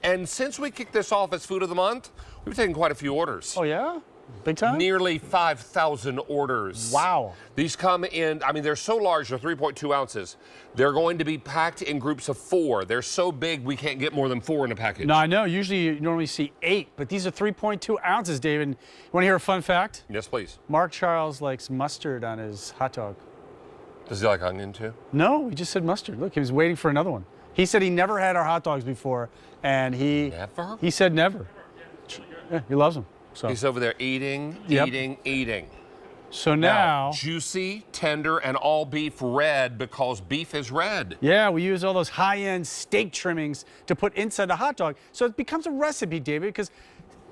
And since we kicked this off as Food of the Month, we've taken quite a few orders. Oh, yeah? Big time? Nearly 5,000 orders. Wow. These come in, I mean, they're so large, they're 3.2 ounces. They're going to be packed in groups of 4. They're so big, we can't get more than 4 in a package. No, I know. Usually you normally see 8, but these are 3.2 ounces, David. You want to hear a fun fact? Yes, please. Mark Charles likes mustard on his hot dog. Does he like onion too? No, he just said mustard. Look, he was waiting for another one. He said he never had our hot dogs before, and he said never. Yeah, he loves them. So he's over there eating, Yep. eating. So now, juicy, tender, and all beef red because beef is red. yeah, we use all those high-end steak trimmings to put inside the hot dog. So it becomes a recipe, David, because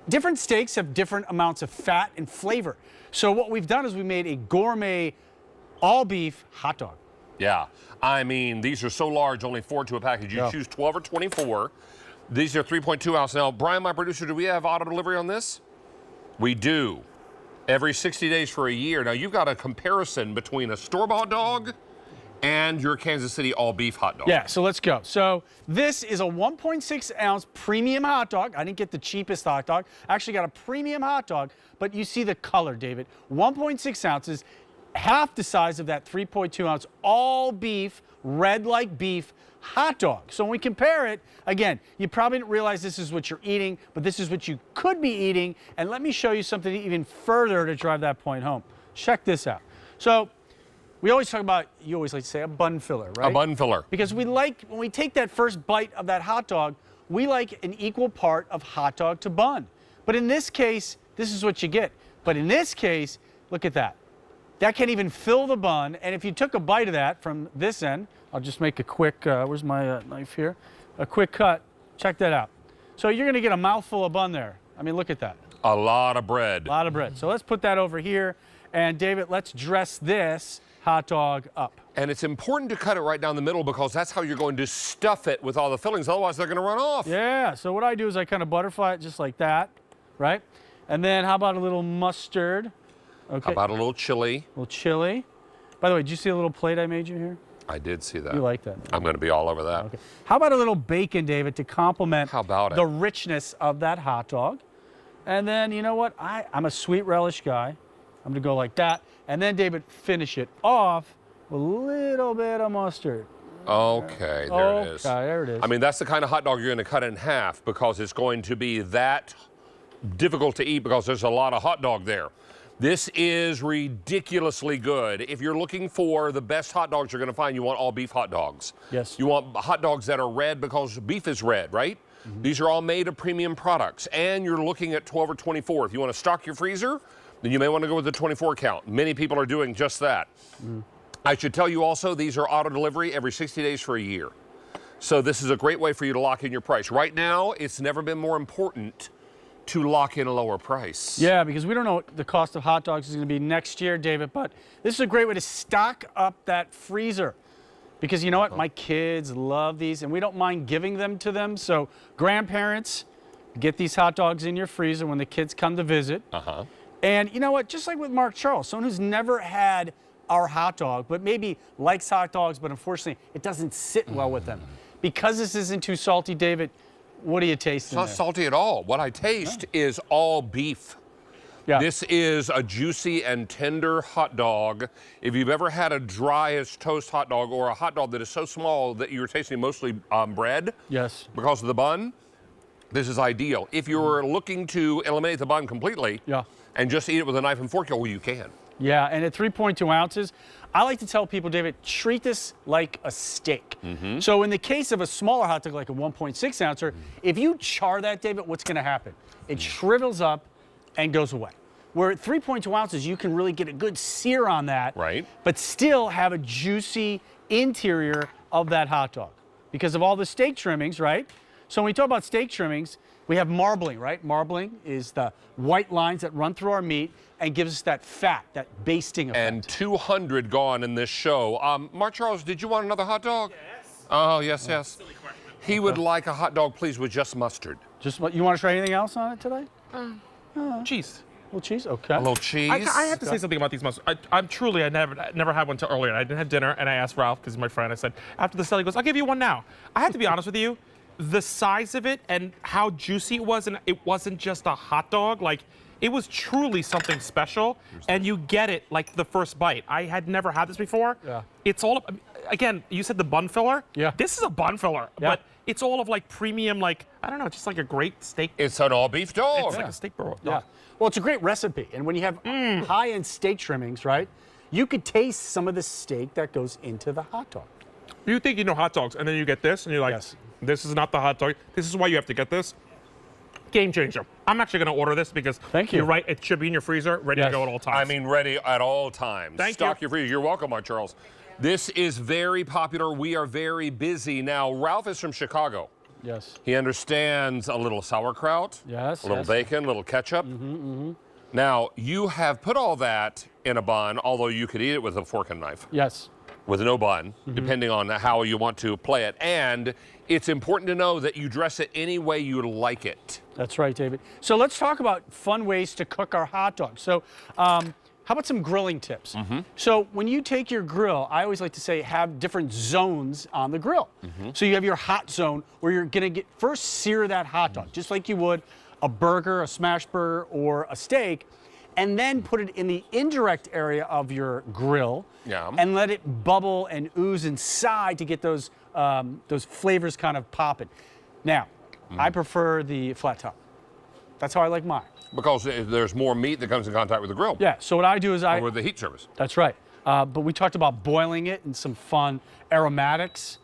different steaks have different amounts of fat and flavor. So what we've done is we made a gourmet all-beef hot dog. Yeah, I mean, these are so large, only 4 to a package. You choose 12 or 24. These are 3.2 ounce. Now, Brian, my producer, do we have auto delivery on this? We do. Every 60 days for a year. Now, you've got a comparison between a store-bought dog and your Kansas City all-beef hot dog. Yeah, so let's go. So this is a 1.6 ounce premium hot dog. I didn't get the cheapest hot dog. I actually got a premium hot dog, but you see the color, David. 1.6 ounces, half the size of that 3.2 ounce all-beef, red like beef hot dog. So when we compare it, again, you probably didn't realize this is what you're eating, but this is what you could be eating. And let me show you something even further to drive that point home. Check this out. So we always talk about, you always like to say, a bun filler, right? A bun filler. Because we like, when we take that first bite of that hot dog, we like an equal part of hot dog to bun. But in this case, this is what you get. But in this case, look at that. That can't even fill the bun. And if you took a bite of that from this end, I'll just make a quick, where's my knife here? A quick cut. Check that out. So you're going to get a mouthful of bun there. I mean, look at that. A lot of bread. A lot of bread. So let's put that over here. And David, let's dress this hot dog up. And it's important to cut it right down the middle because that's how you're going to stuff it with all the fillings. Otherwise, they're going to run off. Yeah. So what I do is I kind of butterfly it just like that, right? And then how about a little mustard? Okay. How about a little chili? A little chili. By the way, did you see a little plate I made you here? I did see that. You like that? I'm going to be all over that. Okay. How about a little bacon, David, to complement the richness of that hot dog? And then, you know what? I'm a sweet relish guy. I'm going to go like that. And then, David, finish it off with a little bit of mustard. Okay, there it is. Okay, there it is. I mean, that's the kind of hot dog you're going to cut in half because it's going to be that difficult to eat because there's a lot of hot dog there. This is ridiculously good. If you're looking for the best hot dogs you're going to find, you want all beef hot dogs. Yes. You want hot dogs that are red because beef is red, right? Mm-hmm. These are all made of premium products. And you're looking at 12 or 24. If you want to stock your freezer, then you may want to go with the 24 count. Many people are doing just that. Mm. I should tell you also, these are auto delivery every 60 days for a year. So this is a great way for you to lock in your price. Right now, it's never been more important to lock in a lower price. Yeah, because we don't know what the cost of hot dogs is going to be next year, David, but this is a great way to stock up that freezer. Because you know what? My kids love these, and we don't mind giving them to them. So grandparents, get these hot dogs in your freezer when the kids come to visit. And you know what? Just like with Mark Charles, someone who's never had our hot dog, but maybe likes hot dogs, but unfortunately it doesn't sit well with them. Because this isn't too salty, David, what do you taste in there? It's not salty at all. What I taste is all beef. Yeah. This is a juicy and tender hot dog. If you've ever had a dry as toast hot dog or a hot dog that is so small that you're tasting mostly bread, yes, because of the bun, this is ideal. If you're looking to eliminate the bun completely and just eat it with a knife and fork, well, you can. Yeah, and at 3.2 ounces, I like to tell people, David, treat this like a steak. So in the case of a smaller hot dog, like a 1.6 ouncer, if you char that, David, what's going to happen? It shrivels up and goes away. Where at 3.2 ounces, you can really get a good sear on that, but still have a juicy interior of that hot dog because of all the steak trimmings, right? So when we talk about steak trimmings, we have marbling, right? Marbling is the white lines that run through our meat and gives us that fat, that basting effect. And 200 gone in this show. Mark Charles, did you want another hot dog? Yes. Oh, yes, yes. Silly question. He would like a hot dog, please, with just mustard. Just what? You want to try anything else on it today? Cheese. A little cheese? Okay. A little cheese? I have to say something about these mustards. I never had one until earlier. I didn't have dinner, and I asked Ralph, because he's my friend, I said, after the sale, he goes, I'll give you one now. I have to be honest with you. the size of it and how juicy it was, and it wasn't just a hot dog. Like, it was truly something special, and you get it like the first bite. I had never had this before. Yeah. It's all, again, you said the bun filler. Yeah. This is a bun filler, Yeah. but it's all of like premium, like, I don't know, just like a great steak. It's an all-beef dog. It's like a steak burger. Yeah. Well, it's a great recipe. And when you have high-end steak trimmings, right, you could taste some of the steak that goes into the hot dog. You think you know hot dogs, and then you get this, and you're like, Yes. this is not the hot dog. This is why you have to get this. Game changer. I'm actually going to order this because Thank you. You're right. It should be in your freezer, ready Yes. to go at all times. I mean, ready at all times. Thank Stock you. your freezer. You're welcome, Mark Charles. This is very popular. We are very busy. Now, Ralph is from Chicago. Yes. He understands a little sauerkraut, Yes, a little yes. bacon, a little ketchup. Now, you have put all that in a bun, although you could eat it with a fork and knife, Yes. with no bun, depending on how you want to play it. And it's important to know that you dress it any way you like it. That's right, David. So let's talk about fun ways to cook our hot dogs. So how about some grilling tips? So when you take your grill, I always like to say have different zones on the grill. So you have your hot zone where you're gonna first sear that hot dog, just like you would a burger, a smash burger, or a steak, and then put it in the indirect area of your grill Yeah. and let it bubble and ooze inside to get those flavors kind of popping. Now, I prefer the flat top. That's how I like mine. Because there's more meat that comes in contact with the grill. Yeah, so what I do is Or with the heat surface. that's right. But we talked about boiling it and some fun aromatics,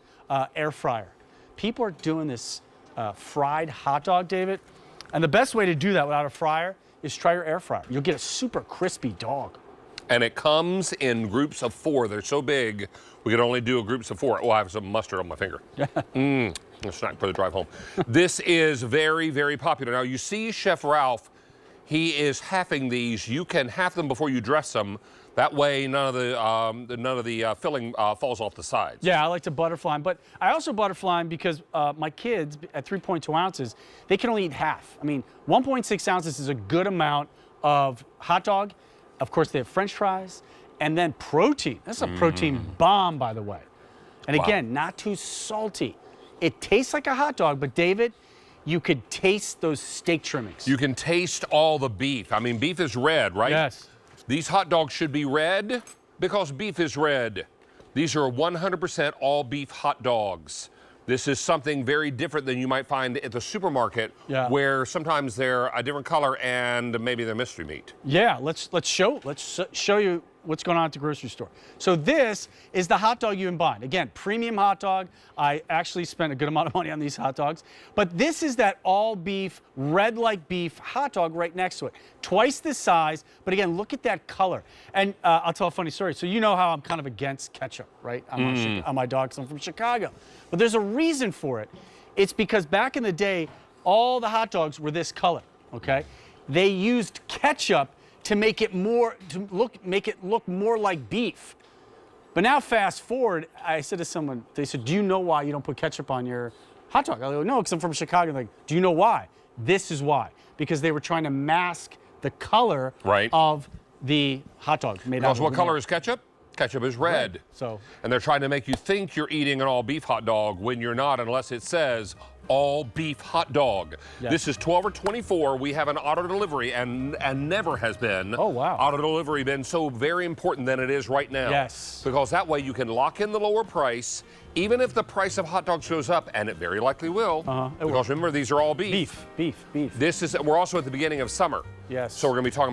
air fryer. People are doing this fried hot dog, David. And the best way to do that without a fryer is try your air fryer. You'll get a super crispy dog. And it comes in groups of 4. They're so big, we can only do groups of 4. Oh, I have some mustard on my finger. A snack for the drive home. This is very, very popular. Now, you see Chef Ralph, he is halving these. You can half them before you dress them. That way, none of the filling falls off the sides. Yeah, I like to butterfly them, but I also butterfly them because my kids at 3.2 ounces, they can only eat half. I mean, 1.6 ounces is a good amount of hot dog. Of course, they have French fries, and then protein. That's a protein bomb, by the way. And again, not too salty. It tastes like a hot dog, but David, you could taste those steak trimmings. You can taste all the beef. I mean, beef is red, right? Yes. These hot dogs should be red because beef is red. These are 100% all beef hot dogs. This is something very different than you might find at the supermarket, where sometimes they're a different color and maybe they're mystery meat. Yeah, let's show you what's going on at the grocery store. So this is the hot dog you can buy. Again, premium hot dog. I actually spent a good amount of money on these hot dogs. But this is that all beef, red like beef hot dog right next to it. Twice the size, but again, look at that color. And I'll tell a funny story. So you know how I'm kind of against ketchup, right? On my dogs. I'm from Chicago. But there's a reason for it. It's because back in the day, all the hot dogs were this color, okay? They used ketchup to make it look more like beef. But now fast forward, I said to someone, they said, do you know why you don't put ketchup on your hot dog? I go, no, because I'm from Chicago. They're like, do you know why? This is why. Because they were trying to mask the color of the hot dog made out Because of what color is ketchup? Ketchup is red. So, and they're trying to make you think you're eating an all beef hot dog when you're not, unless it says all beef hot dog. This is 12 or 24. We have an auto delivery, and never has been auto delivery been so very important than it is right now. Yes. Because that way you can lock in the lower price, even if the price of hot dogs goes up, and it very likely will. Because remember, these are all beef. Beef. We're also at the beginning of summer. Yes. So we're going to be talking